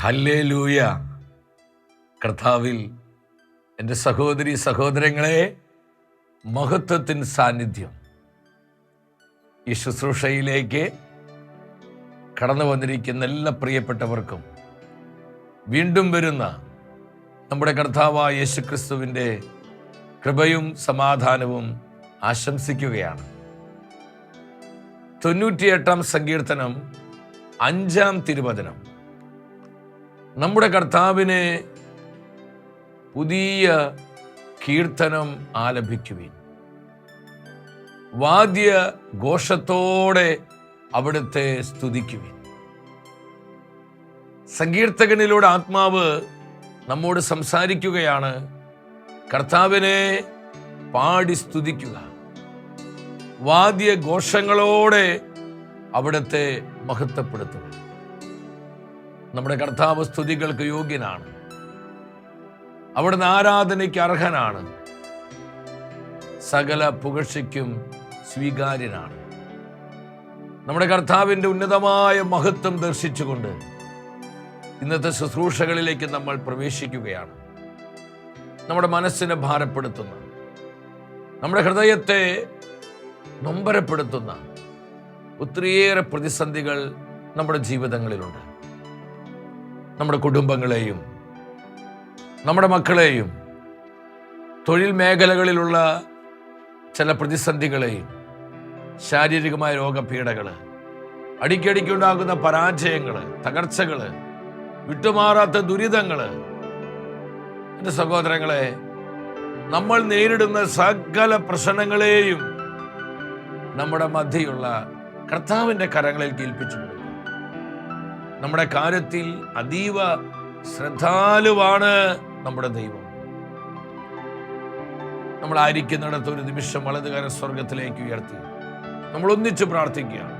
Hallelujah. കർത്താവിൽ എൻ്റെ സഹോദരി സഹോദരങ്ങളെ, മഹത്വത്തിൻ സാന്നിധ്യം ഈ ശുശ്രൂഷയിലേക്ക് കടന്നു വന്നിരിക്കുന്ന എല്ലാ പ്രിയപ്പെട്ടവർക്കും വീണ്ടും വരുന്ന നമ്മുടെ കർത്താവായ യേശുക്രിസ്തുവിൻ്റെ കൃപയും സമാധാനവും ആശംസിക്കുകയാണ്. 98-ാം സങ്കീർത്തനം 5-ാം തിരുവചനം. നമ്മുടെ കർത്താവിനെ പുതിയ കീർത്തനം ആലപിക്കുവിൻ, വാദ്യ ഘോഷത്തോടെ അവിടുത്തെ സ്തുതിക്കുവിൻ. സങ്കീർത്തകനിലൂടെ ആത്മാവ് നമ്മോട് സംസാരിക്കുകയാണ്. കർത്താവിനെ പാടി സ്തുതിക്കുക, വാദ്യഘോഷങ്ങളോടെ അവിടുത്തെ മഹത്വപ്പെടുത്തുക. നമ്മുടെ കർത്താവ് സ്തുതികൾക്ക് യോഗ്യനാണ്, അവിടുന്ന് ആരാധനയ്ക്ക് അർഹനാണ്, സകല പുകഴ്ചയ്ക്കും സ്വീകാര്യനാണ്. നമ്മുടെ കർത്താവിൻ്റെ ഉന്നതമായ മഹത്വം ദർശിച്ചുകൊണ്ട് ഇന്നത്തെ ശുശ്രൂഷകളിലേക്ക് നമ്മൾ പ്രവേശിക്കുകയാണ്. നമ്മുടെ മനസ്സിനെ ഭാരപ്പെടുത്തുന്ന, നമ്മുടെ ഹൃദയത്തെ നൊമ്പരപ്പെടുത്തുന്ന ഒത്തിരിയേറെ പ്രതിസന്ധികൾ നമ്മുടെ ജീവിതങ്ങളിലുണ്ട്. നമ്മുടെ കുടുംബങ്ങളെയും നമ്മുടെ മക്കളെയും തൊഴിൽ മേഖലകളിലുള്ള ചില പ്രതിസന്ധികളെയും, ശാരീരികമായ രോഗപീഠകൾ, അടിക്കടിക്കുണ്ടാകുന്ന പരാജയങ്ങൾ, തകർച്ചകൾ, വിട്ടുമാറാത്ത ദുരിതങ്ങൾ, എൻ്റെ സഹോദരങ്ങളെ, നമ്മൾ നേരിടുന്ന സകല പ്രശ്നങ്ങളെയും നമ്മുടെ മധ്യയുള്ള കർത്താവിൻ്റെ കരങ്ങളിൽ ഏൽപ്പിച്ചു കൊടുക്കും. നമ്മുടെ കാര്യത്തിൽ അതീവ ശ്രദ്ധാലുവാണ് നമ്മുടെ ദൈവം. നമ്മളായിരിക്കുന്നിടത്ത് ഒരു നിമിഷം വലതുകരം സ്വർഗത്തിലേക്ക് ഉയർത്തി നമ്മൾ ഒന്നിച്ചു പ്രാർത്ഥിക്കുകയാണ്.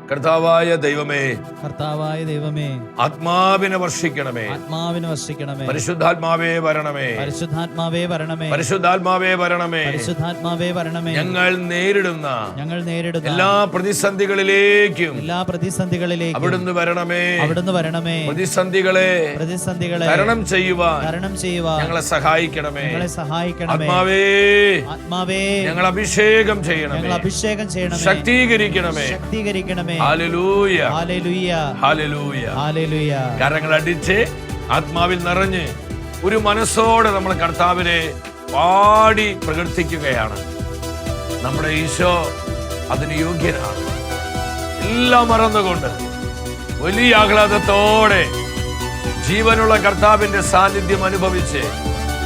കർത്താവായ ദൈവമേ, കർത്താവായ ദൈവമേ, ആത്മാവിനെ വർഷിക്കണമേ, ആത്മാവിനെ വർഷിക്കണമേ, പരിശുദ്ധാത്മാവേ വരണമേ, പരിശുദ്ധാത്മാവേ വരണമേ, പരിശുദ്ധാത്മാവേ വരണമേ, പരിശുദ്ധാത്മാവേ വരണമേ. ഞങ്ങൾ നേരിടുന്ന എല്ലാ പ്രതിസന്ധികളിലേക്കും അവിടുന്ന് വരണമേ, അവിടുന്ന് വരണമേ. പ്രതിസന്ധികളെ തരണം ചെയ്യുവാൻ ഞങ്ങളെ സഹായിക്കണമേ, ആത്മാവേ, ഞങ്ങൾ അഭിഷേകം ചെയ്യണമേ, ശക്തീകരിക്കണമേ. ഹല്ലേലൂയ, ഹല്ലേലൂയ, ഹല്ലേലൂയ, ഹല്ലേലൂയ. കരങ്ങളടിച്ച് ആത്മാവിൽ നിറഞ്ഞ് ഒരു മനസ്സോടെ നമ്മൾ കർത്താവിനെ പാടി പ്രകീർത്തിക്കുകയാണ്. നമ്മുടെ ഈശോ അതിന് യോഗ്യനാണ്. എല്ലാം മറന്നുകൊണ്ട് വലിയ ആഹ്ലാദത്തോടെ ജീവനുള്ള കർത്താവിന്റെ സാന്നിധ്യം അനുഭവിച്ച്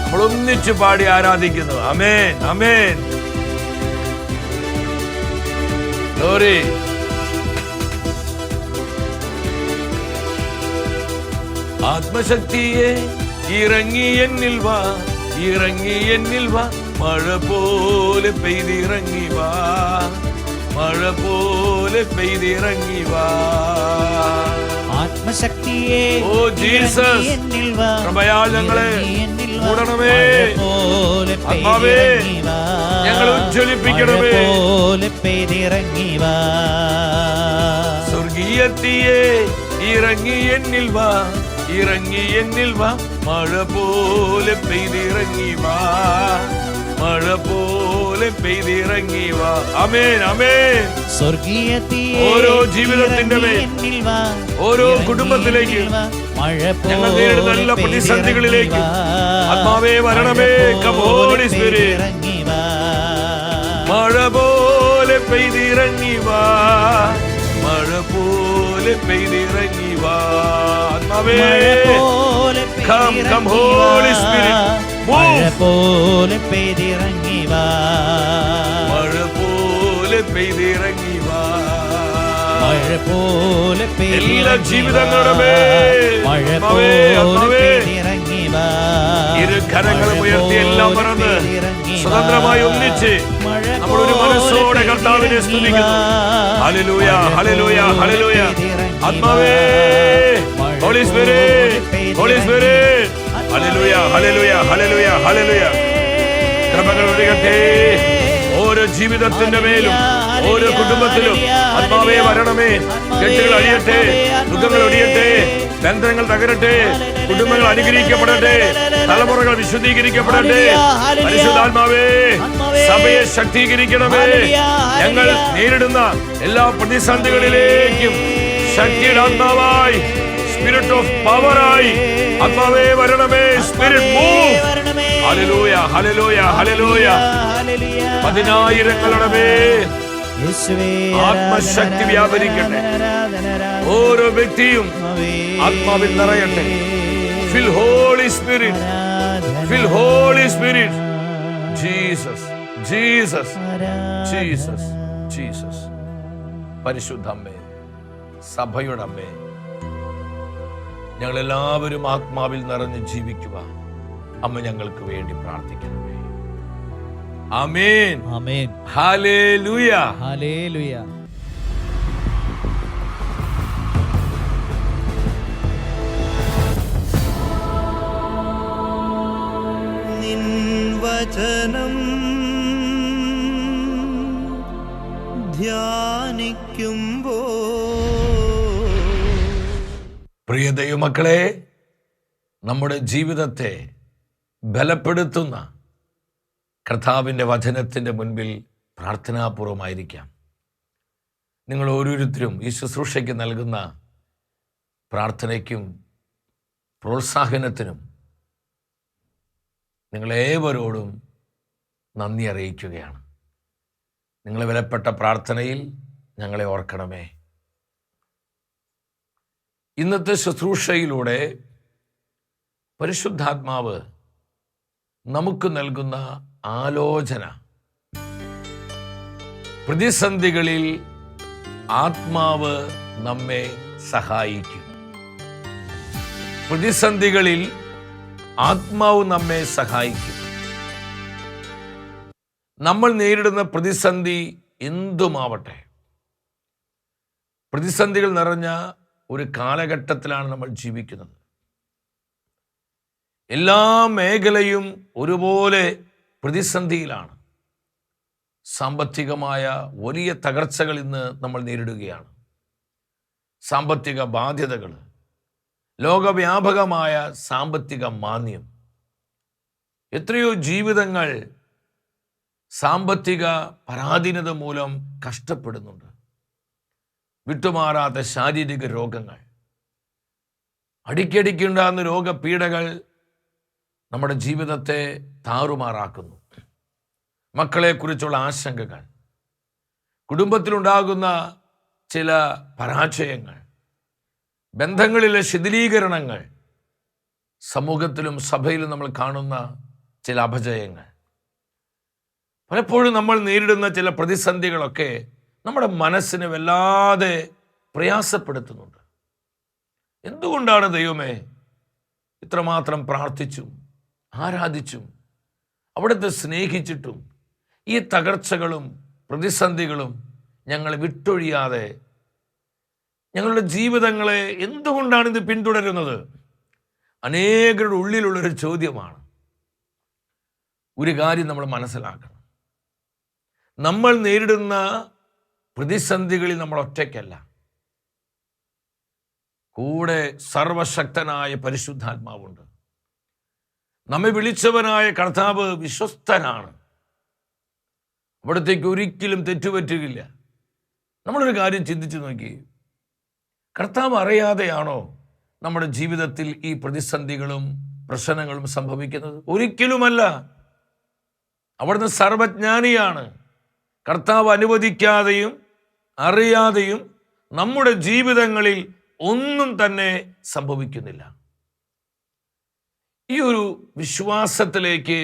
നമ്മൾ ഒന്നിച്ചു പാടി ആരാധിക്കുന്നു. ആമേൻ, ആമേൻ. ഗ്ലോറി. ആത്മശക്തിയെ ഇറങ്ങി എന്നിൽ വാ, ഇറങ്ങി എന്നിൽ വാ, മഴ പോലെ പെയ്തിറങ്ങി വാ, മഴ പോലെ പെയ്തിറങ്ങി വാ. ആത്മശക്തിയെ ഓ ജീസസ്, കൃപയാൽ ഞങ്ങളെ മൂടണമേ, ആത്മാവേ ഞങ്ങളെ ഉജ്ജ്വലിപ്പിക്കണമേ. സ്വർഗീയത്തിയെ ഇറങ്ങി എന്നിൽ വാ, ഇറങ്ങി എന്നിൽ വാ, മഴ പോലെ പെയ്തിറങ്ങി വാ, മഴ പോലെ പെയ്തിറങ്ങി വാ. ആമേൻ, ആമേൻ. ഓരോ ജീവിതത്തിന്റെ മേൽ, ഓരോ കുടുംബത്തിലേക്ക്, ഞങ്ങൾ നേരിടുന്ന എല്ലാ പ്രതിസന്ധികളിലേക്ക് ആത്മാവേ വരണമേ. Come holy spirit. മഴ പോലെ പെയ്തിറങ്ങി വാ, മഴ പോലെ പെയ്തിറങ്ങി വാ. ആത്മാവേ, കം കം ഹോളി സ്പിരിറ്റ്. മഴ പോലെ പെയ്തിറങ്ങി വാ, മഴ പോലെ പെയ്തിറങ്ങി വാ, മഴ പോലെ എല്ലാ ജീവിതങ്ങളുടെ മേൽ ആത്മാവേ പെയ്തിറങ്ങി വാ. ഇരു കരങ്ങളും ഉയർത്തി എല്ലാം മറന്ന് സ്വതന്ത്രമായി ഒന്നിച്ച് നമ്മൾ ഒരു മനസ്സോടെ കർത്താവിനെ സ്തുതിക്കുന്നു. ഹല്ലേലൂയ, ഹല്ലേലൂയ, ഹല്ലേലൂയ. ആത്മാവേ, ഹോളി സ്പിരിറ്റ്, ഹോളി സ്പിരിറ്റ്. ഹല്ലേലൂയ, ഹല്ലേലൂയ, ഹല്ലേലൂയ, ഹല്ലേലൂയ. കൃപകൾ ഒഴുകട്ടെ ഓരോ ജീവിതത്തിന്റെ മേലും, ഓരോ കുടുംബത്തിലും. ആത്മാവേ ആത്മാവേ വരണമേ. കെട്ടുകൾ അഴിയട്ടെ, ദുഃഖങ്ങൾ ഒഴിയട്ടെ, ബന്ധങ്ങൾ തകരട്ടെ, കുടുംബങ്ങൾ അനുഗ്രഹിക്കപ്പെടട്ടെ, തലമുറകൾ വിശുദ്ധീകരിക്കപ്പെടട്ടെ. പരിശുദ്ധാത്മാവേ, സഭയെ ശക്തീകരിക്കണമേ. ഞങ്ങൾ നേരിടുന്ന എല്ലാ പ്രതിസന്ധികളിലേക്കും ശക്തിയുടെ ആത്മാവായി, സ്പിരിറ്റ് ഓഫ് പവറായി ആത്മാവേ വരണമേ. Spirit move. ഹല്ലേലൂയ, ഹല്ലേലൂയ, ഹല്ലേലൂയ. പതിനായിരങ്ങളുടെ മേൽ ആത്മശക്തി വ്യാപരിക്കട്ടെ. ഓരോ വ്യക്തിയും ആത്മാവിൽ നിറയട്ടെ. Fill holy spirit, fill holy spirit. Jesus, Jesus, Jesus, Jesus. പരിശുദ്ധ അമ്മേ, സഭയുടെ അമ്മേ, ഞങ്ങൾ എല്ലാവരും ആത്മാവിൽ നിറഞ്ഞ് ജീവിക്കുക. അമ്മ ഞങ്ങൾക്ക് വേണ്ടി പ്രാർത്ഥിക്കണമേ. ആമേൻ, ആമേൻ. ഹല്ലേലൂയ, ഹല്ലേലൂയ. നിൻ വചനം ധ്യാനിക്കുമ്പോൾ പ്രിയ ദൈവമക്കളെ, നമ്മുടെ ജീവിതത്തെ ബലപ്പെടുത്തുന്ന കർത്താവിൻ്റെ വചനത്തിൻ്റെ മുൻപിൽ പ്രാർത്ഥനാപൂർവമായിരിക്കാം. നിങ്ങൾ ഓരോരുത്തരും ഈ ശുശ്രൂഷയ്ക്ക് നൽകുന്ന പ്രാർത്ഥനയ്ക്കും പ്രോത്സാഹനത്തിനും നിങ്ങളേവരോടും നന്ദി അറിയിക്കുകയാണ്. നിങ്ങളെ വിലപ്പെട്ട പ്രാർത്ഥനയിൽ ഞങ്ങളെ ഓർക്കണമേ. ഇന്നത്തെ ശുശ്രൂഷയിലൂടെ പരിശുദ്ധാത്മാവ് നമുക്ക് നൽകുന്ന ആലോചന, പ്രതിസന്ധികളിൽ ആത്മാവ് നമ്മെ സഹായിക്കും. പ്രതിസന്ധികളിൽ ആത്മാവ് നമ്മെ സഹായിക്കും. നമ്മൾ നേരിടുന്ന പ്രതിസന്ധി എന്തുമാവട്ടെ, പ്രതിസന്ധികൾ നിറഞ്ഞ ഒരു കാലഘട്ടത്തിലാണ് നമ്മൾ ജീവിക്കുന്നത്. എല്ലാ മേഖലയും ഒരുപോലെ പ്രതിസന്ധിയിലാണ്. സാമ്പത്തികമായ വലിയ തകർച്ചകൾ ഇന്ന് നമ്മൾ നേരിടുകയാണ്. സാമ്പത്തിക ബാധ്യതകൾ, ലോകവ്യാപകമായ സാമ്പത്തിക മാന്ദ്യം, എത്രയോ ജീവിതങ്ങൾ സാമ്പത്തിക പരാധീനത മൂലം കഷ്ടപ്പെടുന്നുണ്ട്. വിട്ടുമാറാത്ത ശാരീരിക രോഗങ്ങൾ, അടിക്കടിക്കുണ്ടാകുന്ന രോഗപീഠകൾ നമ്മുടെ ജീവിതത്തെ താറുമാറാക്കുന്നു. മക്കളെക്കുറിച്ചുള്ള ആശങ്കകൾ, കുടുംബത്തിലുണ്ടാകുന്ന ചില പരാജയങ്ങൾ, ബന്ധങ്ങളിലെ ശിഥിലീകരണങ്ങൾ, സമൂഹത്തിലും സഭയിലും നമ്മൾ കാണുന്ന ചില അപജയങ്ങൾ, പലപ്പോഴും നമ്മൾ നേരിടുന്ന ചില പ്രതിസന്ധികളൊക്കെ നമ്മുടെ മനസ്സിനെ വല്ലാതെ പ്രയാസപ്പെടുത്തുന്നുണ്ട്. എന്തുകൊണ്ടാണ് ദൈവമേ ഇത്രമാത്രം പ്രാർത്ഥിച്ചും ആരാധിച്ചും അവിടുത്തെ സ്നേഹിച്ചിട്ടും ഈ തകർച്ചകളും പ്രതിസന്ധികളും ഞങ്ങളെ വിട്ടൊഴിയാതെ ഞങ്ങളുടെ ജീവിതങ്ങളെ എന്തുകൊണ്ടാണ് ഇത് പിന്തുടരുന്നത്? അനേകരുടെ ഉള്ളിലുള്ളൊരു ചോദ്യമാണ്. ഒരു കാര്യം നമ്മൾ മനസ്സിലാക്കണം, നമ്മൾ നേരിടുന്ന പ്രതിസന്ധികളിൽ നമ്മൾ ഒറ്റയ്ക്കല്ല. കൂടെ സർവശക്തനായ പരിശുദ്ധാത്മാവുണ്ട്. നമ്മെ വിളിച്ചവനായ കർത്താവ് വിശ്വസ്തനാണ്. അവിടത്തേക്ക് ഒരിക്കലും തെറ്റുപറ്റുകയില്ല. നമ്മളൊരു കാര്യം ചിന്തിച്ചു നോക്കി, കർത്താവ് അറിയാതെയാണോ നമ്മുടെ ജീവിതത്തിൽ ഈ പ്രതിസന്ധികളും പ്രശ്നങ്ങളും സംഭവിക്കുന്നത്? ഒരിക്കലുമല്ല. അവിടുന്ന് സർവജ്ഞാനിയാണ്. കർത്താവ് അനുവദിക്കാതെയും അറിയാതെയും നമ്മുടെ ജീവിതങ്ങളിൽ ഒന്നും തന്നെ സംഭവിക്കുന്നില്ല. ഈ ഒരു വിശ്വാസത്തിലേക്ക്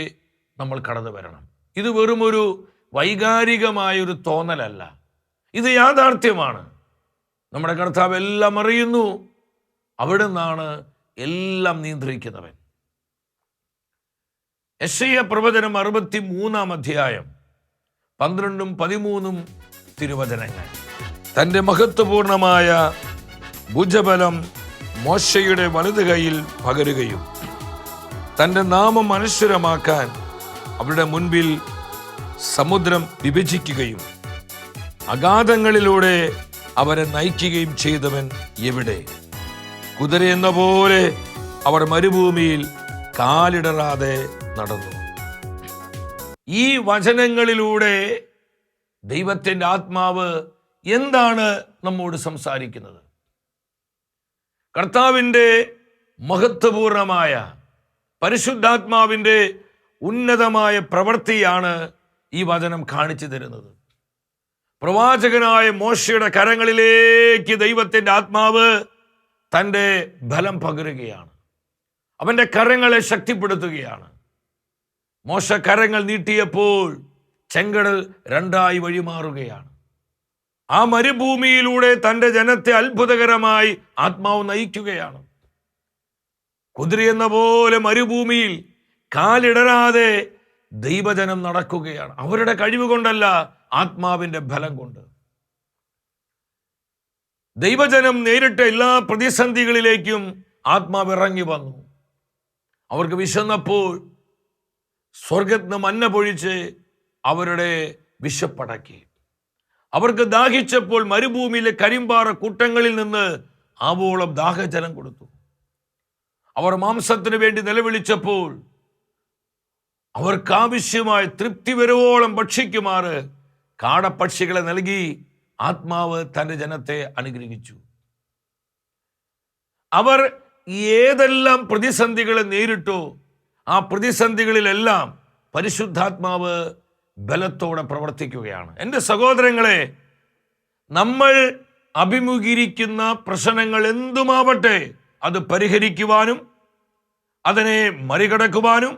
നമ്മൾ കടന്നു വരണം. ഇത് വെറും ഒരു വൈകാരികമായൊരു തോന്നലല്ല, ഇത് യാഥാർത്ഥ്യമാണ്. നമ്മുടെ കർത്താവ് എല്ലാം അറിയുന്നു. അവിടെ നിന്നാണ് എല്ലാം നിയന്ത്രിക്കുന്നവൻ. യെശയ്യാ പ്രവചനം 63-ാം അധ്യായം 12-13 തിരുവചനങ്ങൾ. തൻ്റെ മഹത്വപൂർണമായ ഭുജബലം മോശയുടെ വലതു കൈയിൽ പകരുകയും തൻ്റെ നാമം അനശ്വരമാക്കാൻ അവരുടെ മുൻപിൽ സമുദ്രം വിഭജിക്കുകയും അഗാധങ്ങളിലൂടെ അവരെ നയിക്കുകയും ചെയ്തവൻ എവിടെ? കുതിരയെന്ന പോലെ അവർ മരുഭൂമിയിൽ കാലിടറാതെ നടന്നു. ഈ വചനങ്ങളിലൂടെ ദൈവത്തിൻ്റെ ആത്മാവ് എന്താണ് നമ്മോട് സംസാരിക്കുന്നത്? കർത്താവിൻ്റെ മഹത്വപൂർണമായ പരിശുദ്ധാത്മാവിൻ്റെ ഉന്നതമായ പ്രവൃത്തിയാണ് ഈ വചനം കാണിച്ചു തരുന്നത്. പ്രവാചകനായ മോശയുടെ കരങ്ങളിലേക്ക് ദൈവത്തിൻ്റെ ആത്മാവ് തൻ്റെ ബലം പകരുകയാണ്. അവൻ്റെ കരങ്ങളെ ശക്തിപ്പെടുത്തുകയാണ്. മോശ കരങ്ങൾ നീട്ടിയപ്പോൾ ചെങ്കടൽ രണ്ടായി വഴിമാറുകയാണ്. ആ മരുഭൂമിയിലൂടെ തൻ്റെ ജനത്തെ അത്ഭുതകരമായി ആത്മാവ് നയിക്കുകയാണ്. കുതിരയെന്ന പോലെ മരുഭൂമിയിൽ കാലിടരാതെ ദൈവജനം നടക്കുകയാണ്. അവരുടെ കഴിവ് കൊണ്ടല്ല, ആത്മാവിൻ്റെ ബലം കൊണ്ട്. ദൈവജനം നേരിട്ട എല്ലാ പ്രതിസന്ധികളിലേക്കും ആത്മാവ് ഇറങ്ങി വന്നു. അവർക്ക് വിശന്നപ്പോൾ സ്വർഗത്തിന് മന്ന പൊഴിച്ച് അവരുടെ വിശപ്പടക്കി. അവർക്ക് ദാഹിച്ചപ്പോൾ മരുഭൂമിയിലെ കരിമ്പാറ കൂട്ടങ്ങളിൽ നിന്ന് ആവോളം ദാഹജലം കൊടുത്തു. അവർ മാംസത്തിന് വേണ്ടി നിലവിളിച്ചപ്പോൾ അവർക്കാവശ്യമായ തൃപ്തി വരുവോളം ഭക്ഷിക്കുമാറ് കാടപ്പക്ഷികളെ നൽകി ആത്മാവ് തൻ്റെ ജനത്തെ അനുഗ്രഹിച്ചു. അവർ ഏതെല്ലാം പ്രതിസന്ധികളെ നേരിട്ടോ ആ പ്രതിസന്ധികളിലെല്ലാം പരിശുദ്ധാത്മാവ് ബലത്തോടെ പ്രവർത്തിക്കുകയാണ്. എൻ്റെ സഹോദരങ്ങളെ, നമ്മൾ അഭിമുഖീകരിക്കുന്ന പ്രശ്നങ്ങൾ എന്തുമാവട്ടെ അത് പരിഹരിക്കുവാനും അതിനെ മറികടക്കുവാനും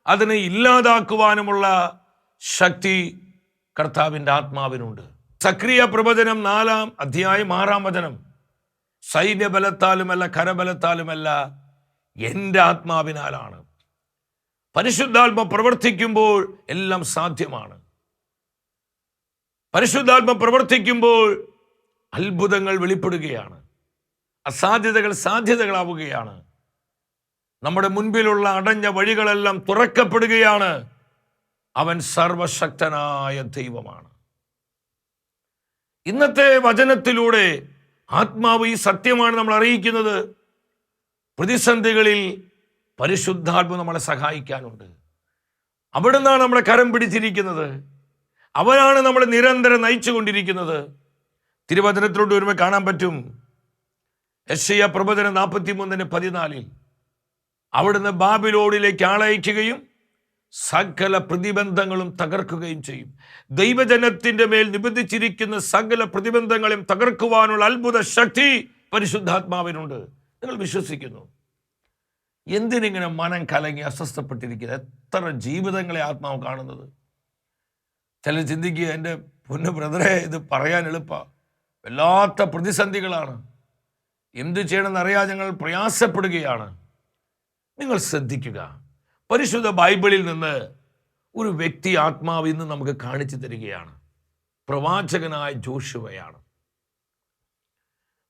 അതിനെ ഇല്ലാതാക്കുവാനുമുള്ള ശക്തി കർത്താവിൻ്റെ ആത്മാവിനുണ്ട്. സക്രിയ പ്രവചനം 4-ാം അധ്യായം 6-ാം വചനം, സൈന്യബലത്താലുമല്ല കരബലത്താലുമല്ല എൻ്റെ ആത്മാവിനാലാണ്. പരിശുദ്ധാത്മ പ്രവർത്തിക്കുമ്പോൾ എല്ലാം സാധ്യമാണ്. പരിശുദ്ധാത്മ പ്രവർത്തിക്കുമ്പോൾ അത്ഭുതങ്ങൾ വെളിപ്പെടുകയാണ്. അസാധ്യതകൾ സാധ്യതകളാവുകയാണ്. നമ്മുടെ മുൻപിലുള്ള അടഞ്ഞ വഴികളെല്ലാം തുറക്കപ്പെടുകയാണ്. അവൻ സർവശക്തനായ ദൈവമാണ്. ഇന്നത്തെ വചനത്തിലൂടെ ആത്മാവ് ഈ സത്യമാണ് നമ്മൾ അറിയിക്കുന്നത്. പ്രതിസന്ധികളിൽ പരിശുദ്ധാത്മ നമ്മളെ സഹായിക്കാനുണ്ട്. അവിടുന്നാണ് നമ്മളെ കരം പിടിച്ചിരിക്കുന്നത്. അവനാണ് നമ്മളെ നിരന്തരം നയിച്ചു കൊണ്ടിരിക്കുന്നത്. തിരുവചനത്തിലോട്ട് വരുമ്പോൾ കാണാൻ പറ്റും. യെശയ്യാ പ്രവചനം 43:14 അവിടുന്ന് ബാബിലോണിലേക്ക് ആളയക്കുകയും സകല പ്രതിബന്ധങ്ങളും തകർക്കുകയും ചെയ്യും. ദൈവജനത്തിന്റെ മേൽ നിബന്ധിച്ചിരിക്കുന്ന സകല പ്രതിബന്ധങ്ങളെയും തകർക്കുവാനുള്ള അത്ഭുത ശക്തി പരിശുദ്ധാത്മാവിനുണ്ട്. നിങ്ങൾ വിശ്വസിക്കുന്നു? എന്തിനിങ്ങനെ മനം കലങ്ങി അസ്വസ്ഥപ്പെട്ടിരിക്കുന്നത്? എത്ര ജീവിതങ്ങളെ ആത്മാവ് കാണുന്നത്. ചിലർ ചിന്തിക്കുക, എൻ്റെ പൊന്നു ബ്രദറെ, ഇത് പറയാൻ എളുപ്പമാണ്, വല്ലാത്ത പ്രതിസന്ധികളാണ്, എന്ത് ചെയ്യണമെന്ന് അറിയാതെ ഞങ്ങൾ പ്രയാസപ്പെടുകയാണ്. നിങ്ങൾ ശ്രദ്ധിക്കുക, പരിശുദ്ധ ബൈബിളിൽ നിന്ന് ഒരു വ്യക്തി ആത്മാവ് ഇന്ന് നമുക്ക് കാണിച്ചു തരികയാണ്. പ്രവാചകനായ ജോഷുവയാണ്.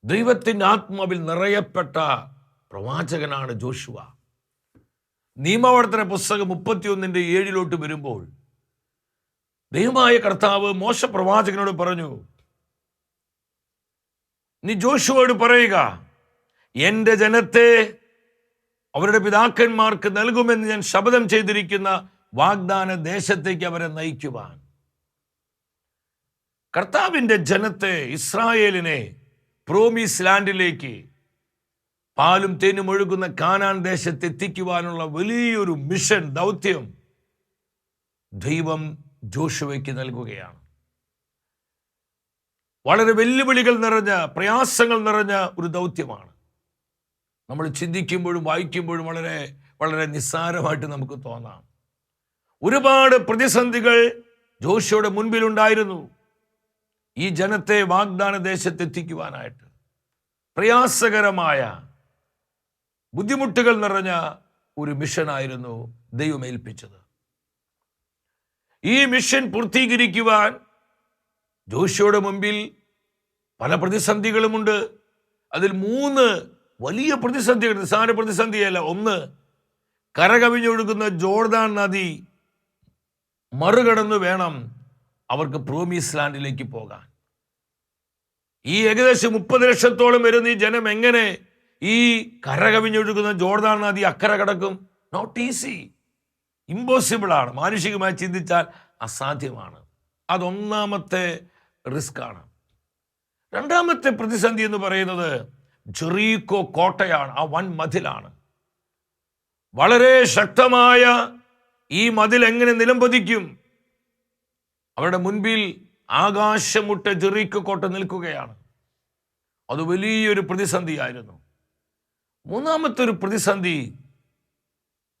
ദൈവത്തിൻ്റെ ആത്മാവിൽ നിറയപ്പെട്ട പ്രവാചകനാണ് ജോഷുവ. നിയമാവർത്തന പുസ്തകം 31:7 വരുമ്പോൾ ദൈവമായ കർത്താവ് മോശ പ്രവാചകനോട് പറഞ്ഞു, നീ ജോഷുവോട് പറയുക, എൻ്റെ ജനത്തെ അവരുടെ പിതാക്കന്മാർക്ക് നൽകുമെന്ന് ഞാൻ ശപഥം ചെയ്തിരിക്കുന്ന വാഗ്ദാന ദേശത്തേക്ക് അവരെ നയിക്കുവാൻ. കർത്താവിൻ്റെ ജനത്തെ, ഇസ്രായേലിനെ പ്രോമിസ് ലാൻഡിലേക്ക്, പാലും തേനും ഒഴുകുന്ന കാനാൻ ദേശത്ത് എത്തിക്കുവാനുള്ള വലിയൊരു മിഷൻ, ദൗത്യം ദൈവം ജോഷുവയ്ക്ക് നൽകുകയാണ്. വളരെ വെല്ലുവിളികൾ നിറഞ്ഞ, പ്രയാസങ്ങൾ നിറഞ്ഞ ഒരു ദൗത്യമാണ്. നമ്മൾ ചിന്തിക്കുമ്പോഴും വായിക്കുമ്പോഴും വളരെ വളരെ നിസ്സാരമായിട്ട് നമുക്ക് തോന്നാം. ഒരുപാട് പ്രതിസന്ധികൾ ജോഷുവയുടെ മുൻപിലുണ്ടായിരുന്നു. ഈ ജനത്തെ വാഗ്ദാന ദേശത്തെത്തിക്കുവാനായിട്ട് പ്രയാസകരമായ, ബുദ്ധിമുട്ടുകൾ നിറഞ്ഞ ഒരു മിഷനായിരുന്നു ദൈവം ഏൽപ്പിച്ചത്. ഈ മിഷൻ പൂർത്തീകരിക്കുവാൻ ജോഷുവയുടെ മുമ്പിൽ പല പ്രതിസന്ധികളുമുണ്ട്. അതിൽ 3 വലിയ പ്രതിസന്ധികൾ, നിസ്സാര പ്രതിസന്ധിയല്ല. 1, കരകവിഞ്ഞൊഴുകുന്ന ജോർദാൻ നദി മറികടന്ന് വേണം അവർക്ക് പ്രോമിസ് ലാൻഡിലേക്ക് പോകാൻ. ഈ ഏകദേശം 30 ലക്ഷത്തോളം വരുന്ന ഈ ജനം എങ്ങനെ ഈ കരകവിഞ്ഞൊഴുകുന്ന ജോർദാൻ നദി അക്കരെ കടക്കും? നോട്ട് ഈസി, ഇമ്പോസിബിൾ ആണ്. മാനുഷികമായി ചിന്തിച്ചാൽ അസാധ്യമാണ്. അതൊന്നാമത്തെ റിസ്ക് ആണ്. രണ്ടാമത്തെ പ്രതിസന്ധി എന്ന് പറയുന്നത് ജെറീക്കോ കോട്ടയാണ്, ആ വൻ മതിലാണ്. വളരെ ശക്തമായ ഈ മതിൽ എങ്ങനെ നിലംപതിക്കും? അവരുടെ മുൻപിൽ ആകാശമുട്ട ജെറീക്കോ കോട്ട നിൽക്കുകയാണ്. അത് വലിയൊരു പ്രതിസന്ധിയായിരുന്നു. മൂന്നാമത്തെ ഒരു പ്രതിസന്ധി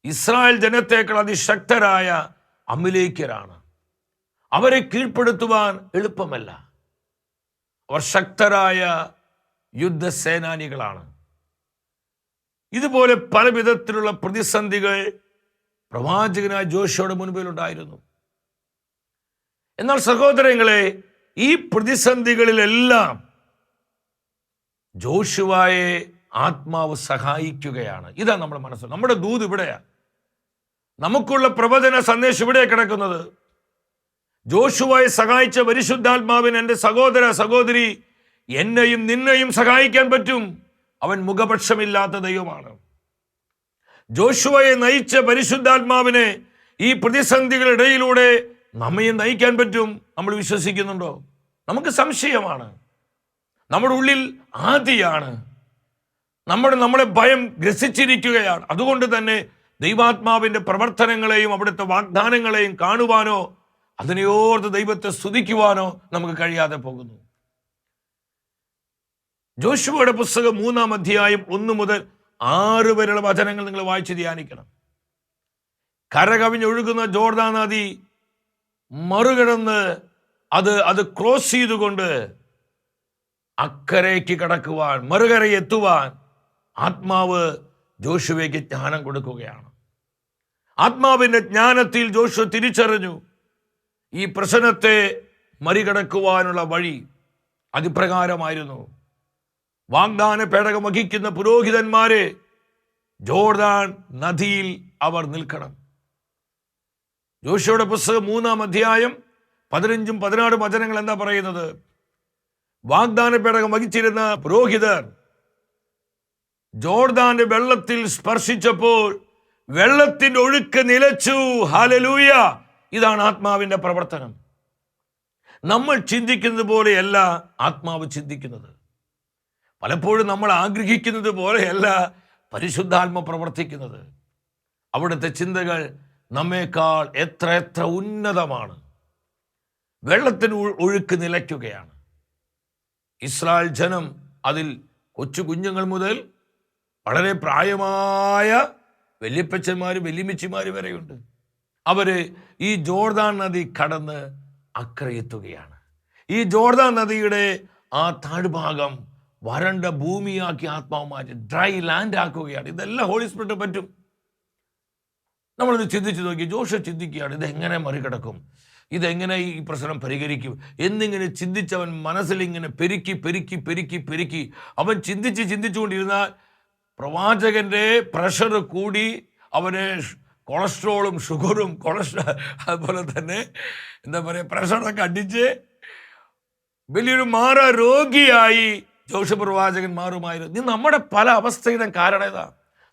ഇസ്രായേൽ ജനത്തേക്കാൾ അതിശക്തരായ അമലേക്യരാണ്. അവരെ കീഴ്പ്പെടുത്തുവാൻ എളുപ്പമല്ല. അവർ ശക്തരായ യുദ്ധസേനാനികളാണ്. ഇതുപോലെ പല വിധത്തിലുള്ള പ്രതിസന്ധികൾ പ്രവാചകനായ ജോഷുവയുടെ മുൻപിൽ ഉണ്ടായിരുന്നു. എന്നാൽ സഹോദരങ്ങളെ, ഈ പ്രതിസന്ധികളിലെല്ലാം ജോഷുവയെ ആത്മാവ് സഹായിക്കുകയാണ്. ഇതാ നമ്മുടെ മനസ്സിൽ നമ്മുടെ ദൂത് ഇവിടെയാണ്. നമുക്കുള്ള പ്രവചന സന്ദേശം ഇവിടെ കിടക്കുന്നത്. ജോഷുവയെ സഹായിച്ച പരിശുദ്ധാത്മാവിന് എൻ്റെ സഹോദര സഹോദരി, എന്നെയും നിന്നെയും സഹായിക്കാൻ പറ്റും. അവൻ മുഖപക്ഷമില്ലാത്ത ദൈവമാണ്. ജോഷുവയെ നയിച്ച പരിശുദ്ധാത്മാവിനെ ഈ പ്രതിസന്ധികളിടയിലൂടെ നമ്മയും നയിക്കാൻ പറ്റും. നമ്മൾ വിശ്വസിക്കുന്നുണ്ടോ? നമുക്ക് സംശയമാണ്. നമ്മുടെ ഉള്ളിൽ ആദിയാണ്. നമ്മളെ ഭയം ഗ്രസിച്ചിരിക്കുകയാണ്. അതുകൊണ്ട് തന്നെ ദൈവാത്മാവിൻ്റെ പ്രവർത്തനങ്ങളെയും അവിടുത്തെ വാഗ്ദാനങ്ങളെയും കാണുവാനോ അതിനെയോർത്ത് ദൈവത്തെ സ്തുതിക്കുവാനോ നമുക്ക് കഴിയാതെ പോകുന്നു. ജോഷുവയുടെ പുസ്തകം 3-ാം അധ്യായം 1 മുതൽ 6 വരെയുള്ള വചനങ്ങൾ നിങ്ങൾ വായിച്ച് ധ്യാനിക്കണം. കരകവിഞ്ഞൊഴുകുന്ന ജോർദാൻ നദി മറുകിടന്ന് അത് ക്രോസ് ചെയ്തുകൊണ്ട് അക്കരയ്ക്ക് കടക്കുവാൻ, മറുകരയെത്തുവാൻ ആത്മാവ് ജോഷുവയ്ക്ക് ജ്ഞാനം കൊടുക്കുകയാണ്. ആത്മാവിൻ്റെ ജ്ഞാനത്തിൽ ജോഷു തിരിച്ചറിഞ്ഞു ഈ പ്രശ്നത്തെ മറികടക്കുവാനുള്ള വഴി അതിപ്രകാരമായിരുന്നു. വാഗ്ദാന പേടകം വഹിക്കുന്ന പുരോഹിതന്മാരെ ജോർദാൻ നദിയിൽ അവർ നിൽക്കണം. ജോഷുവയുടെ പുസ്തകം 3-ാം അധ്യായം 15-16 വചനങ്ങൾ എന്താ പറയുന്നത്? വാഗ്ദാന പേടകം വഹിച്ചിരുന്ന പുരോഹിതർ ജോർദാന്റെ വെള്ളത്തിൽ സ്പർശിച്ചപ്പോൾ വെള്ളത്തിന്റെ ഒഴുക്ക് നിലച്ചു. ഹല്ലേലൂയ! ഇതാണ് ആത്മാവിന്റെ പ്രവർത്തനം. നമ്മൾ ചിന്തിക്കുന്നത് പോലെയല്ല ആത്മാവ് ചിന്തിക്കുന്നത്. പലപ്പോഴും നമ്മൾ ആഗ്രഹിക്കുന്നത് പോലെയല്ല പരിശുദ്ധാത്മ പ്രവർത്തിക്കുന്നത്. അവിടുത്തെ ചിന്തകൾ നമ്മേക്കാൾ എത്ര ഉന്നതമാണ്. വെള്ളത്തിന് ഒഴുക്ക് നിലയ്ക്കുകയാണ്. ഇസ്രായേൽ ജനം, അതിൽ കൊച്ചു കുഞ്ഞുങ്ങൾ മുതൽ വളരെ പ്രായമായ വല്യപ്പച്ചന്മാരും വല്യമ്മച്ചിമാരും വരെയുണ്ട്. അവര് ഈ ജോർദാൻ നദി കടന്ന് അക്കരയെത്തുകയാണ്. ഈ ജോർദാൻ നദിയുടെ ആ താഴ്ഭാഗം വരണ്ട ഭൂമിയാക്കി ആത്മാവ് മാറ്റി ഡ്രൈ ലാൻഡ് ആക്കുകയാണ്. ഇതെല്ലാം ഹോളി സ്പിരിറ്റ് പറ്റും. നമ്മളത് ചിന്തിച്ചു നോക്കി. ജോഷ ചിന്തിക്കുകയാണ്, ഇതെങ്ങനെ മറികടക്കും, ഇതെങ്ങനെ ഈ പ്രശ്നം പരിഹരിക്കും എന്നിങ്ങനെ ചിന്തിച്ചവൻ മനസ്സിലിങ്ങനെ പെരുക്കി അവൻ ചിന്തിച്ചുകൊണ്ടിരുന്നാൽ പ്രവാചകന്റെ പ്രഷർ കൂടി അവന് കൊളസ്ട്രോളും ഷുഗറും അതുപോലെ തന്നെ എന്താ പറയുക പ്രഷറൊക്കെ അടിച്ച് വലിയൊരു രോഗിയായി ജോഷ പ്രവാചകൻ മാറുമായിരുന്നു. ഇത് നമ്മുടെ പല അവസ്ഥയുടെ കാരണം ഏതാ?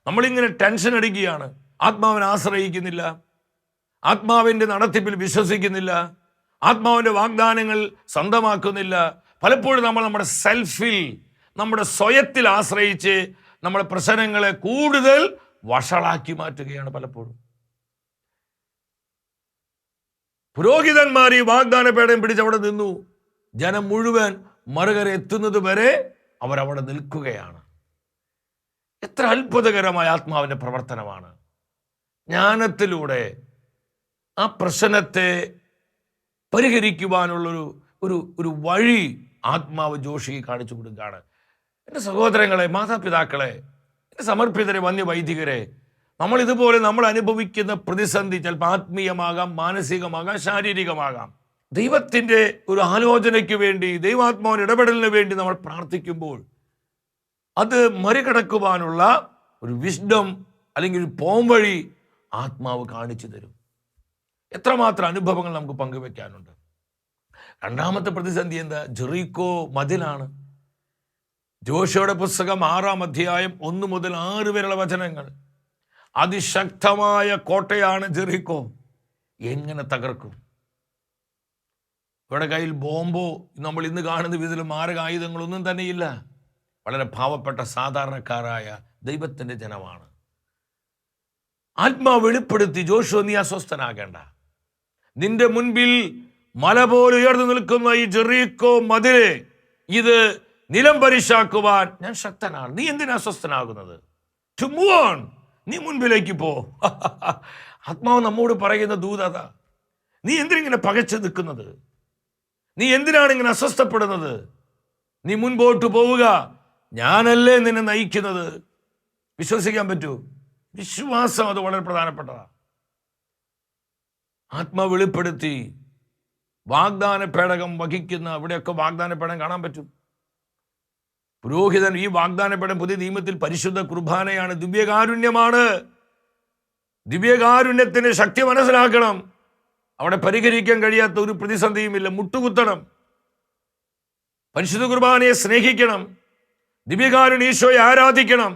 നമ്മളിങ്ങനെ ടെൻഷൻ അടിക്കുകയാണ്, ആത്മാവിനെ ആശ്രയിക്കുന്നില്ല, ആത്മാവിൻ്റെ നടത്തിപ്പിൽ വിശ്വസിക്കുന്നില്ല, ആത്മാവിൻ്റെ വാഗ്ദാനങ്ങൾ സ്വന്തമാക്കുന്നില്ല. പലപ്പോഴും നമ്മൾ നമ്മുടെ സെൽഫിൽ, നമ്മുടെ സ്വയത്തിൽ ആശ്രയിച്ച് നമ്മുടെ പ്രശ്നങ്ങളെ കൂടുതൽ വഷളാക്കി മാറ്റുകയാണ് പലപ്പോഴും. പുരോഹിതന്മാർ ഈ വാഗ്ദാന പേടകം പിടിച്ച് അവിടെ നിന്നു. ജനം മുഴുവൻ മറുകര എത്തുന്നത് വരെ അവരവിടെ നിൽക്കുകയാണ്. എത്ര അത്ഭുതകരമായ ആത്മാവിൻ്റെ പ്രവർത്തനമാണ്. ജ്ഞാനത്തിലൂടെ ആ പ്രശ്നത്തെ പരിഹരിക്കുവാനുള്ളൊരു ഒരു വഴി ആത്മാവ് ജോഷിക്ക് കാണിച്ചു കൊടുക്കുകയാണ്. എൻ്റെ സഹോദരങ്ങളെ, മാതാപിതാക്കളെ, എൻ്റെ സമർപ്പിതരെ, വന്യവൈദികരെ, നമ്മൾ ഇതുപോലെ നമ്മൾ അനുഭവിക്കുന്ന പ്രതിസന്ധി ചിലപ്പോൾ ആത്മീയമാകാം, മാനസികമാകാം, ശാരീരികമാകാം. ദൈവത്തിൻ്റെ ഒരു ആലോചനയ്ക്ക് വേണ്ടി, ദൈവാത്മാവിൻ്റെ ഇടപെടലിന് വേണ്ടി നമ്മൾ പ്രാർത്ഥിക്കുമ്പോൾ അത് മറികടക്കുവാനുള്ള ഒരു വിസ്ഡം അല്ലെങ്കിൽ ഒരു പോംവഴി ആത്മാവ് കാണിച്ചു തരും. എത്രമാത്രം അനുഭവങ്ങൾ നമുക്ക് പങ്കുവെക്കാനുണ്ട്. രണ്ടാമത്തെ പ്രതിസന്ധി എന്താ? ജെറിക്കോ മതിലാണ്. ജോഷുവയുടെ പുസ്തകം 6-ാം അധ്യായം 1 മുതൽ 6 വരെയുള്ള വചനങ്ങൾ. അതിശക്തമായ കോട്ടയാണ് ജെറിക്കോ. എങ്ങനെ തകർക്കും? ഇവിടെ കയ്യിൽ ബോംബോ നമ്മൾ ഇന്ന് കാണുന്ന വിധത്തിൽ മാരക ആയുധങ്ങളൊന്നും തന്നെയില്ല. വളരെ പാവപ്പെട്ട സാധാരണക്കാരായ ദൈവത്തിൻ്റെ ജനമാണ്. ആത്മാവ് വെളിപ്പെടുത്തി, ജോഷുവ നീ അസ്വസ്ഥനാകേണ്ട, നിന്റെ മുൻപിൽ മല പോലെ ഉയർന്നു നിൽക്കുന്ന ഈ ജെറിക്കോ മതിലെ ഇത് നിലം പരിശാക്കുവാൻ ഞാൻ ശക്തനാണ്. നീ എന്തിനാ അസ്വസ്ഥനാകുന്നത്? ടു മൂവ് ഓൺ, നീ മുൻപിലേക്ക് പോ. ആത്മാവ് നമ്മോട് പറയുന്ന ദൂതത, നീ എന്തിനിങ്ങനെ പകച്ചു നിൽക്കുന്നത്? നീ എന്തിനാണ് ഇങ്ങനെ അസ്വസ്ഥപ്പെടുന്നത്? നീ മുൻപോട്ട് പോവുക, ഞാനല്ലേ നിന്നെ നയിക്കുന്നത്. വിശ്വസിക്കാൻ പറ്റൂ? വിശ്വാസം അത് വളരെ പ്രധാനപ്പെട്ടതാണ്. ആത്മാവ് വെളിപ്പെടുത്തി വാഗ്ദാന പേടകം വഹിക്കുന്ന, ഇവിടെയൊക്കെ വാഗ്ദാന പേടകം കാണാൻ പറ്റും. പുരോഹിതൻ ഈ വാഗ്ദാന പേടകം പുതിയ നിയമത്തിൽ പരിശുദ്ധ കുർബാനയാണ്, ദിവ്യകാരുണ്യമാണ്. ദിവ്യകാരുണ്യത്തിന്റെ ശക്തി മനസ്സിലാക്കണം. അവിടെ പരിഹരിക്കാൻ കഴിയാത്ത ഒരു പ്രതിസന്ധിയുമില്ല. മുട്ടുകുത്തണം, പരിശുദ്ധ കുർബാനയെ സ്നേഹിക്കണം, ദിവ്യകാരുണ്യ ഈശോയെ ആരാധിക്കണം.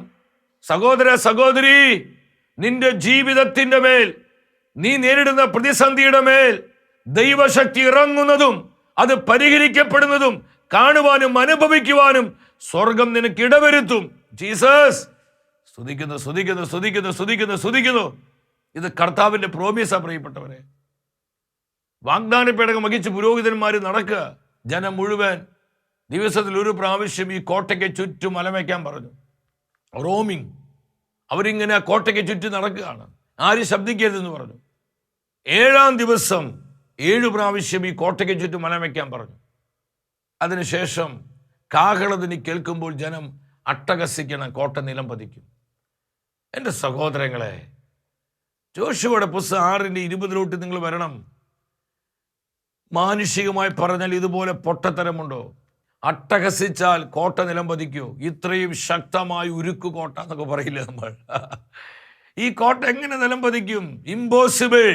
സഹോദര സഹോദരി, നിന്റെ ജീവിതത്തിന്റെ മേൽ, നീ നേരിടുന്ന പ്രതിസന്ധിയുടെ മേൽ ദൈവശക്തി ഇറങ്ങുന്നതും അത് പരിഹരിക്കപ്പെടുന്നതും കാണുവാനും അനുഭവിക്കുവാനും സ്വർഗം നിനക്ക് ഇടവരുത്തും. ജീസസ്, സ്തുതിക്കുന്നു സ്തുതിക്കുന്നു സ്തുതിക്കുന്നു സ്തുതിക്കുന്നു സ്തുതിക്കുന്നു. ഇത് കർത്താവിന്റെ പ്രോമിസാ പ്രിയപ്പെട്ടവരെ. വാഗ്ദാന പേടകം വഹിച്ച് പുരോഹിതന്മാർ നടക്കുക. ജനം മുഴുവൻ ദിവസത്തിൽ ഒരു പ്രാവശ്യം ഈ കോട്ടയ്ക്ക് ചുറ്റും മലമയ്ക്കാൻ പറഞ്ഞു. റോമിങ്, അവരിങ്ങനെ കോട്ടയ്ക്ക് ചുറ്റും നടക്കുകയാണ്. ആരും ശബ്ദിക്കരുതെന്ന് പറഞ്ഞു. 7-ാം ദിവസം 7 പ്രാവശ്യം ഈ കോട്ടയ്ക്ക് ചുറ്റും മലമയ്ക്കാൻ പറഞ്ഞു. അതിനുശേഷം കാഹളധ്വനി കേൾക്കുമ്പോൾ ജനം അട്ടഹസിക്കണം, കോട്ട നിലം പതിക്കും. എൻ്റെ സഹോദരങ്ങളെ, ജോഷുവയുടെ പുസ്തകം 6:20 നിങ്ങൾ വരണം. മാനുഷികമായി പറഞ്ഞാൽ ഇതുപോലെ പൊട്ടത്തരമുണ്ടോ? അട്ടഹസിച്ചാൽ കോട്ട നിലം പതിക്കോ? ഇത്രയും ശക്തമായി ഉരുക്കു കോട്ട എന്നൊക്കെ പറയില്ലേ നമ്മൾ? ഈ കോട്ട എങ്ങനെ നിലം പതിക്കും? ഇമ്പോസിബിൾ.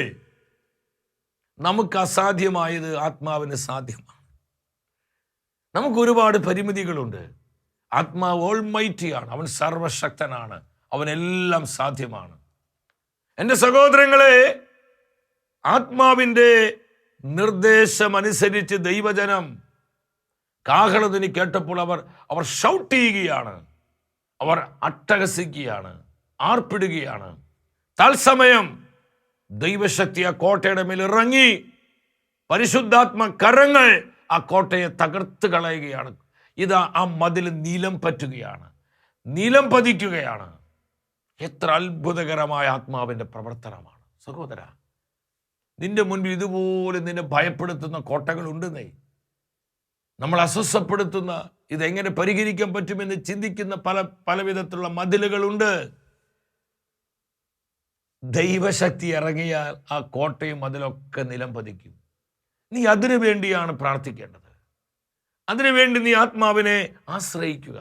നമുക്ക് അസാധ്യമായത് ആത്മാവിന് സാധ്യമാണ്. നമുക്ക് ഒരുപാട് പരിമിതികളുണ്ട്. ആത്മാവ് ഓൾമൈറ്റിയാണ്, അവൻ സർവശക്തനാണ്, അവനെല്ലാം സാധ്യമാണ്. എൻ്റെ സഹോദരങ്ങളെ, ആത്മാവിൻ്റെ നിർദ്ദേശമനുസരിച്ച് ദൈവജനം കാഹളധ്വനി കേട്ടപ്പോൾ അവർ ഷൗട്ട് ചെയ്യുകയാണ്, അവർ അട്ടഹസിക്കുകയാണ്, ആർപ്പിടുകയാണ്. തത്സമയം ദൈവശക്തി ആ കോട്ടയുടെ മേൽ ഇറങ്ങി, പരിശുദ്ധാത്മ കരങ്ങൾ ആ കോട്ടയെ തകർത്ത് കളയുകയാണ്. ഇതാ ആ മതിൽ നിലം പറ്റുകയാണ്, നിലം പതിക്കുകയാണ്. എത്ര അത്ഭുതകരമായ ആത്മാവിൻ്റെ പ്രവർത്തനമാണ് സഹോദര. നിന്റെ മുൻപിൽ ഇതുപോലെ നിന്നെ ഭയപ്പെടുത്തുന്ന കോട്ടകളുണ്ടെന്നേ, നമ്മൾ അസ്വസ്ഥപ്പെടുത്തുന്ന, ഇതെങ്ങനെ പരിഹരിക്കാൻ പറ്റുമെന്ന് ചിന്തിക്കുന്ന പല വിധത്തിലുള്ള മതിലുകളുണ്ട്. ദൈവശക്തി ഇറങ്ങിയാൽ ആ കോട്ടയും മതിലൊക്കെ നിലം പതിക്കും. നീ അതിനു വേണ്ടിയാണ് പ്രാർത്ഥിക്കേണ്ടത്. അതിനുവേണ്ടി നീ ആത്മാവിനെ ആശ്രയിക്കുക,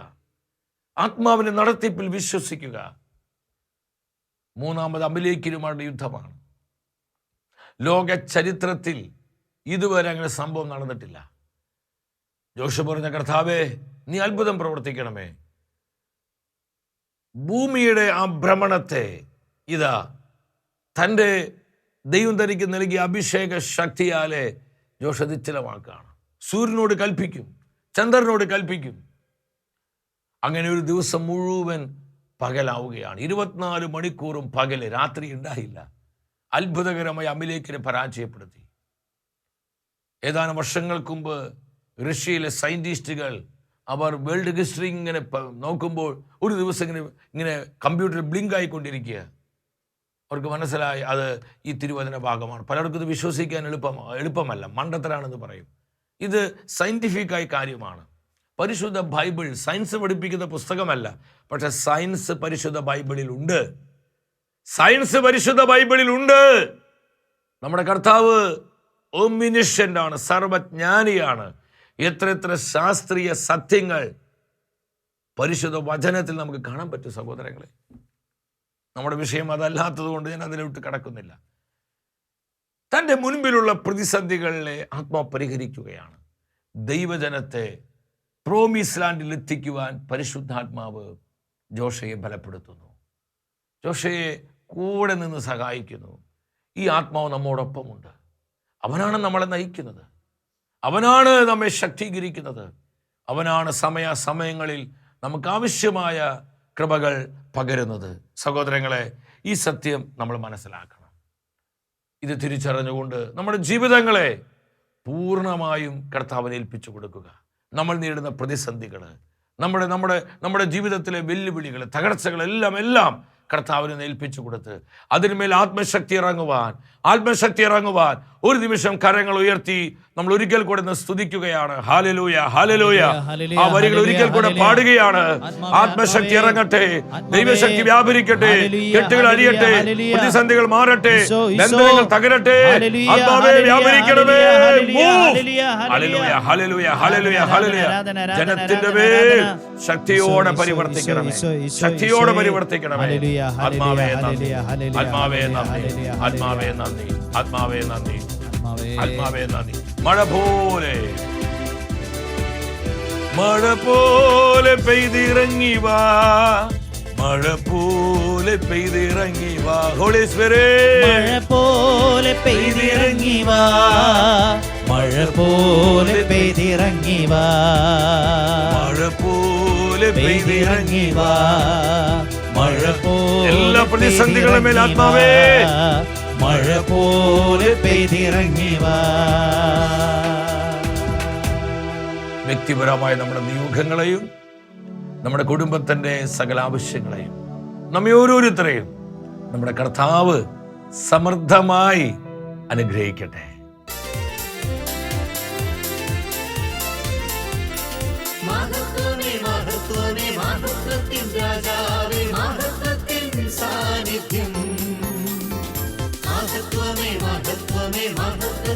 ആത്മാവിനെ നടത്തിപ്പിൽ വിശ്വസിക്കുക. 3-ാമത് അമലേക്കിനുമാരുടെ യുദ്ധമാണ്. ലോക ചരിത്രത്തിൽ ഇതുവരെ അങ്ങനെ സംഭവം നടന്നിട്ടില്ല. ജോഷു പറഞ്ഞ, കർത്താവേ നീ അത്ഭുതം പ്രവർത്തിക്കണമേ. ഭൂമിയുടെ ആ ഭ്രമണത്തെ ഇതാ തൻ്റെ ദൈവം തനിക്ക് നൽകിയ അഭിഷേക ശക്തിയാലെ ജോഷ നിശ്ചലമാക്കുകയാണ്. സൂര്യനോട് കൽപ്പിക്കും, ചന്ദ്രനോട് കൽപ്പിക്കും. അങ്ങനെ ഒരു ദിവസം മുഴുവൻ പകലാവുകയാണ്. 24 മണിക്കൂറും പകല്, രാത്രി ഉണ്ടായില്ല. അത്ഭുതകരമായി അമലേക്കിനെ പരാജയപ്പെടുത്തി. ഏതാനും വർഷങ്ങൾക്ക് മുമ്പ് റഷ്യയിലെ സയൻറ്റിസ്റ്റുകൾ അവർ വേൾഡ് ഹിസ്റ്ററി ഇങ്ങനെ നോക്കുമ്പോൾ ഒരു ദിവസം ഇങ്ങനെ കമ്പ്യൂട്ടറിൽ ബ്ലിങ്ക് ആയിക്കൊണ്ടിരിക്കുക. അവർക്ക് മനസ്സിലായി അത് ഈ തിരുവചന ഭാഗമാണ്. പലർക്കും ഇത് വിശ്വസിക്കാൻ എളുപ്പമല്ല, മണ്ടത്തരാണെന്ന് പറയും. ഇത് സയൻറ്റിഫിക്കായ കാര്യമാണ്. പരിശുദ്ധ ബൈബിൾ സയൻസ് പഠിപ്പിക്കുന്ന പുസ്തകമല്ല, പക്ഷെ സയൻസ് പരിശുദ്ധ ബൈബിളിലുണ്ട്. സയൻസ് പരിശുദ്ധ ബൈബിളിലുണ്ട്. നമ്മുടെ കർത്താവ് ഓംനിഷ്യൻ്റ് ആണ്, സർവജ്ഞാനിയാണ്. എത്ര ശാസ്ത്രീയ സത്യങ്ങൾ പരിശുദ്ധ വചനത്തിൽ നമുക്ക് കാണാൻ പറ്റും സഹോദരങ്ങളെ. നമ്മുടെ വിഷയം അതല്ലാത്തത് കൊണ്ട് ഞാൻ അതിലോട്ട് കടക്കുന്നില്ല. തൻ്റെ മുൻപിലുള്ള പ്രതിസന്ധികളെ ആത്മാവ് പരിഹരിക്കുകയാണ്. ദൈവജനത്തെ പ്രോമിസ് ലാൻഡിൽ എത്തിക്കുവാൻ പരിശുദ്ധാത്മാവ് ജോഷയെ ബലപ്പെടുത്തുന്നു, ജോഷയെ കൂടെ നിന്ന് സഹായിക്കുന്നു. ഈ ആത്മാവ് നമ്മോടൊപ്പമുണ്ട്. അവനാണ് നമ്മളെ നയിക്കുന്നത്, അവനാണ് നമ്മെ ശക്തീകരിക്കുന്നത്, അവനാണ് സമയങ്ങളിൽ നമുക്ക് ആവശ്യമായ കൃപകൾ പകരുന്നത്. സഹോദരങ്ങളെ, ഈ സത്യം നമ്മൾ മനസ്സിലാക്കണം. ഇത് തിരിച്ചറിഞ്ഞുകൊണ്ട് നമ്മുടെ ജീവിതങ്ങളെ പൂർണ്ണമായും കർത്താവിനെ ഏൽപ്പിച്ചു കൊടുക്കുക. നമ്മൾ നേരിടുന്ന പ്രതിസന്ധികൾ, നമ്മുടെ ജീവിതത്തിലെ വെല്ലുവിളികൾ, തകർച്ചകൾ എല്ലാം കർത്താവിനെ ഏൽപ്പിച്ചു കൊടുത്ത് അതിന്മേൽ ആത്മശക്തി ഇറങ്ങുവാൻ ഒരു നിമിഷം കരങ്ങൾ ഉയർത്തി നമ്മൾ ഒരിക്കൽ കൂടെ സ്തുതിക്കുകയാണ്. Hallelujah, hallelujah. ആ വരികൾ ഒരിക്കൽ കൂടെ പാടുകയാണ്. ആത്മശക്തി ഇറങ്ങട്ടെ, ദൈവശക്തി വ്യാപരിക്കട്ടെ, കെട്ടുകൾ അരിയട്ടെ, പ്രതിസന്ധികൾ മാറട്ടെ, ബന്ധനങ്ങൾ തകരട്ടെ, ആത്മാവേ വ്യാപരിക്കണമേ. ഹല്ലേലൂയ, ഹല്ലേലൂയ, ഹല്ലേലൂയ, ഹല്ലേലൂയ. ജനത്തിന്റെ മേൽ ശക്തിയോടെ പരിവർത്തിക്കണമേ, ശക്തിയോടെ പരിവർത്തിക്കണമേ. ആത്മാവേ നന്ദി, ആത്മാവേ നന്ദി, ആത്മാവേ നന്ദി, ആത്മാവേ നന്ദി, ആത്മാവേ നന്ദി. മഴ പോലെ പെയ്തിറങ്ങി വാ, മഴ പോലെ പെയ്തിറങ്ങി വാ. ഹോളി സ്പിരിറ്റ്, മഴ പോലെ പെയ്തിറങ്ങി വാ, മഴ പോലെ പെയ്തിറങ്ങി വാ, മഴ പോലെ പെയ്തിറങ്ങി വാ, മഴ പോലെ എല്ലാ പ്രതിസന്ധികളുടെ മേൽ ആത്മാവേ മഴ പോലെ പെയ്തിറങ്ങി വാ. വ്യക്തിപരമായ നമ്മുടെ നിയോഗങ്ങളെയും നമ്മുടെ കുടുംബത്തിന്റെ സകല ആവശ്യങ്ങളെയും നമ്മെ ഓരോരുത്തരെയും നമ്മുടെ കർത്താവ് സമൃദ്ധമായി അനുഗ്രഹിക്കട്ടെ. മഹത്വമേ മഹത്വമേ മഹത്വത്തിൻ രാജാവേ, മഹത്വത്തിൻ സാന്നിധ്യം. മഹത്വമേ മഹത്വമേ മഹത്വ